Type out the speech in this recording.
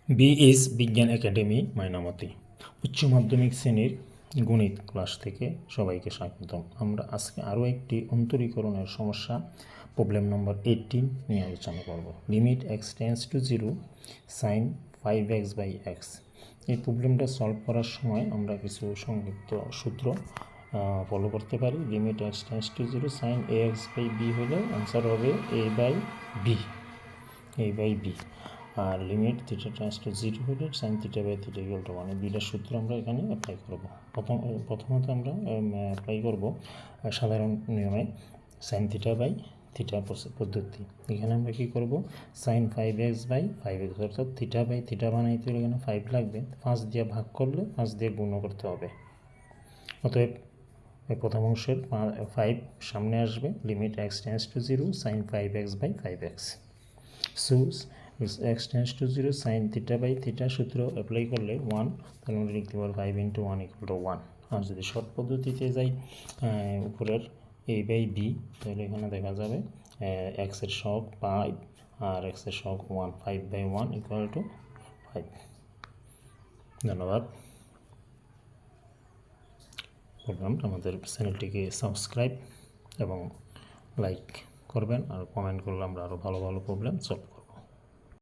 BS বিজ্ঞান academy মাইনামতি উচ্চ মাধ্যমিক শ্রেণীর গণিত ক্লাস থেকে সবাইকে স্বাগতম। আমরা আজকে আরও একটি অন্তরীকরণের সমস্যা প্রবলেম নম্বর 18 নিয়ে আলোচনা করব। Limit x tends to 0 sine 5x by x. এই প্রবলেমটা সলভ করার সময় আমরা কিছু সংক্ষিপ্ত সূত্র ফলো করতে পারি। Limit x tends to 0 sine a x by b হলে অ্যান্সার হবে এ বাই বি। আর লিমিট থিটা টেন্স টু 0 হলে sine theta by theta equal to 1। এই দুইটা সূত্র আমরা এখানে অ্যাপ্লাই করব। প্রথমত আমরা অ্যাপ্লাই করব সাধারণ নিয়মে সাইন থিটা বাই থিটা পদ্ধতি। এখানে আমরা কী করব, সাইন 5x বাই 5x, অর্থাৎ থিটা বাই থিটা বানাইতে হলে এখানে 5 লাগবে, 5 দিয়ে ভাগ করলে 5 দিয়ে গুণ করতে হবে। অতএব প্রথম অংশের 5 সামনে আসবে, limit x tends to 0 sine 5x by 5x। So x tends to 0 sine theta by theta সূত্র অ্যাপ্লাই করলে 1, তাহলে আমরা লিখতে পারবো 5 × 1 = 1। আর যদি শর্ট পদ্ধতিতে যাই উপরের এ বাই বি, তাহলে এখানে দেখা যাবে এক্সের সহগ 5 আর এক্সের সহগ 1, 5/1 = 5। ধন্যবাদ। বললাম আমাদের চ্যানেলটিকে সাবস্ক্রাইব এবং লাইক করবেন, আর কমেন্ট করলে আমরা আরও ভালো ভালো প্রবলেম সলভ